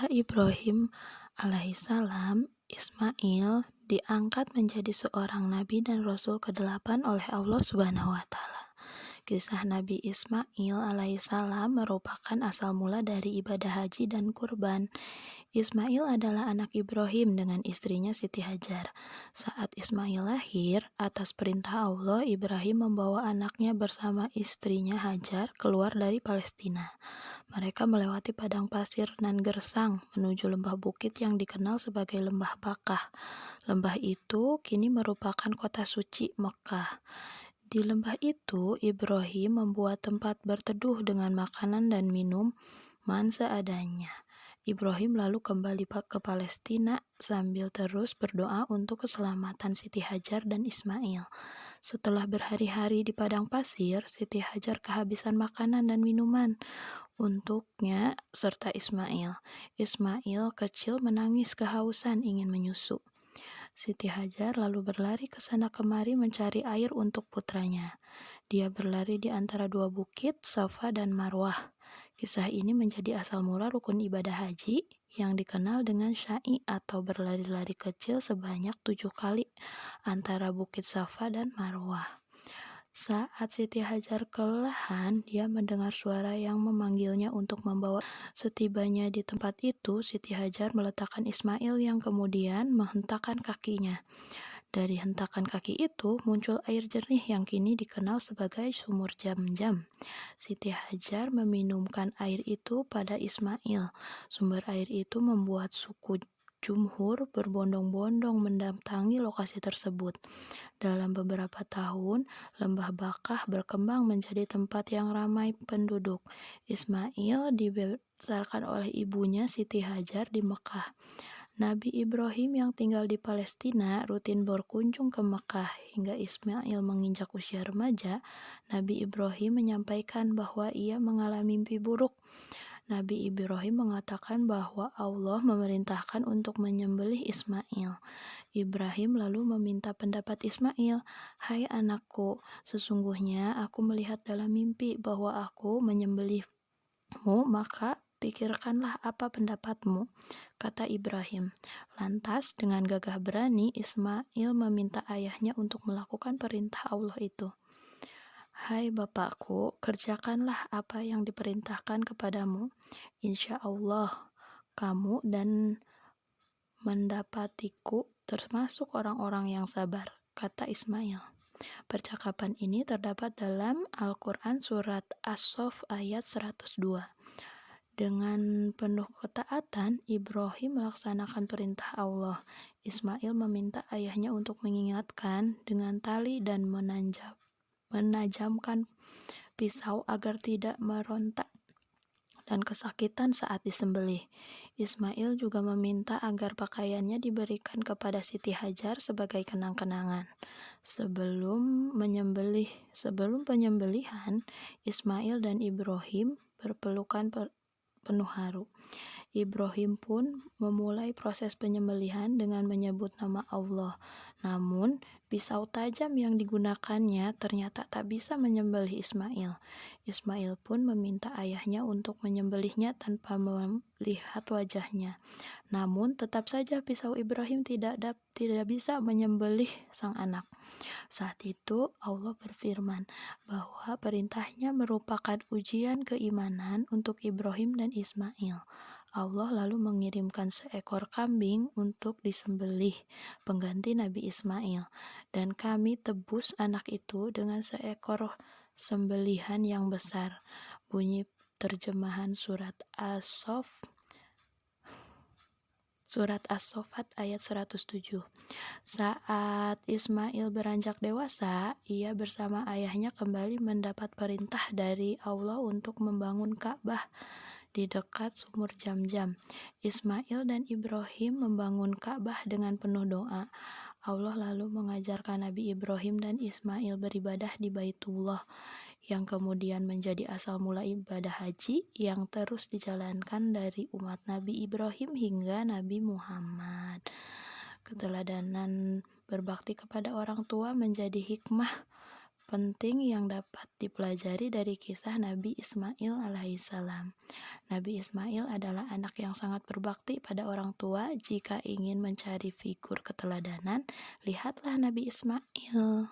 Pada Ibrahim alaihissalam, Ismail diangkat menjadi seorang nabi dan rasul ke-8 oleh Allah Subhanahu wa Ta'ala. Kisah Nabi Ismail alaihissalam merupakan asal mula dari ibadah haji dan kurban. Ismail adalah anak Ibrahim dengan istrinya Siti Hajar. Saat Ismail lahir, atas perintah Allah, Ibrahim membawa anaknya bersama istrinya Hajar keluar dari Palestina. Mereka melewati padang pasir nan gersang menuju lembah bukit yang dikenal sebagai Lembah Bakah. Lembah itu kini merupakan kota suci Mekah. Di lembah itu, Ibrahim membuat tempat berteduh dengan makanan dan minuman seadanya. Ibrahim lalu kembali ke Palestina sambil terus berdoa untuk keselamatan Siti Hajar dan Ismail. Setelah berhari-hari di padang pasir, Siti Hajar kehabisan makanan dan minuman untuknya serta Ismail. Ismail kecil menangis kehausan ingin menyusu. Siti Hajar lalu berlari ke sana kemari mencari air untuk putranya. Dia berlari di antara dua bukit, Safa dan Marwah. Kisah ini menjadi asal mula rukun ibadah haji yang dikenal dengan sya'i atau berlari-lari kecil sebanyak 7 kali antara bukit Safa dan Marwah. Saat Siti Hajar kelelahan, dia mendengar suara yang memanggilnya untuk membawa. Setibanya di tempat itu, Siti Hajar meletakkan Ismail yang kemudian menghentakkan kakinya. Dari hentakan kaki itu muncul air jernih yang kini dikenal sebagai sumur Jam-Jam. Siti Hajar meminumkan air itu pada Ismail. Sumber air itu membuat suku Jumhur berbondong-bondong mendatangi lokasi tersebut. Dalam beberapa tahun, Lembah Bakah berkembang menjadi tempat yang ramai penduduk. Ismail dibesarkan oleh ibunya Siti Hajar di Mekah. Nabi Ibrahim yang tinggal di Palestina rutin berkunjung ke Mekah hingga Ismail menginjak usia remaja. Nabi Ibrahim menyampaikan bahwa ia mengalami mimpi buruk. Nabi Ibrahim mengatakan bahwa Allah memerintahkan untuk menyembelih Ismail. Ibrahim lalu meminta pendapat Ismail. "Hai anakku, sesungguhnya aku melihat dalam mimpi bahwa aku menyembelihmu, maka pikirkanlah apa pendapatmu," kata Ibrahim. Lantas dengan gagah berani Ismail meminta ayahnya untuk melakukan perintah Allah itu. "Hai bapakku, kerjakanlah apa yang diperintahkan kepadamu. Insya Allah, kamu dan mendapatiku termasuk orang-orang yang sabar," kata Ismail. Percakapan ini terdapat dalam Al-Quran Surat As-Sof ayat 102. Dengan penuh ketaatan, Ibrahim melaksanakan perintah Allah. Ismail meminta ayahnya untuk mengingatkan dengan tali dan menajamkan pisau agar tidak merontak dan kesakitan saat disembelih. Ismail juga meminta agar pakaiannya diberikan kepada Siti Hajar sebagai kenang-kenangan. Sebelum penyembelihan, Ismail dan Ibrahim berpelukan penuh haru. Ibrahim pun memulai proses penyembelihan dengan menyebut nama Allah. Namun, pisau tajam yang digunakannya ternyata tak bisa menyembelih Ismail. Ismail pun meminta ayahnya untuk menyembelihnya tanpa melihat wajahnya. Namun, tetap saja pisau Ibrahim tidak bisa menyembelih sang anak. Saat itu, Allah berfirman bahwa perintahnya merupakan ujian keimanan untuk Ibrahim dan Ismail. Allah lalu mengirimkan seekor kambing untuk disembelih pengganti Nabi Ismail, dan kami tebus anak itu dengan seekor sembelihan yang besar. Bunyi terjemahan Surat As-Saffat ayat 107. Saat Ismail beranjak dewasa, ia bersama ayahnya kembali mendapat perintah dari Allah untuk membangun Ka'bah di dekat sumur Jam-Jam. Ismail dan Ibrahim membangun Ka'bah dengan penuh doa. Allah lalu mengajarkan Nabi Ibrahim dan Ismail beribadah di Baitullah, yang kemudian menjadi asal mula ibadah haji yang terus dijalankan dari umat Nabi Ibrahim hingga Nabi Muhammad. Keteladanan berbakti kepada orang tua menjadi hikmah penting yang dapat dipelajari dari kisah Nabi Ismail alaihissalam. Nabi Ismail adalah anak yang sangat berbakti pada orang tua. Jika ingin mencari figur keteladanan, lihatlah Nabi Ismail.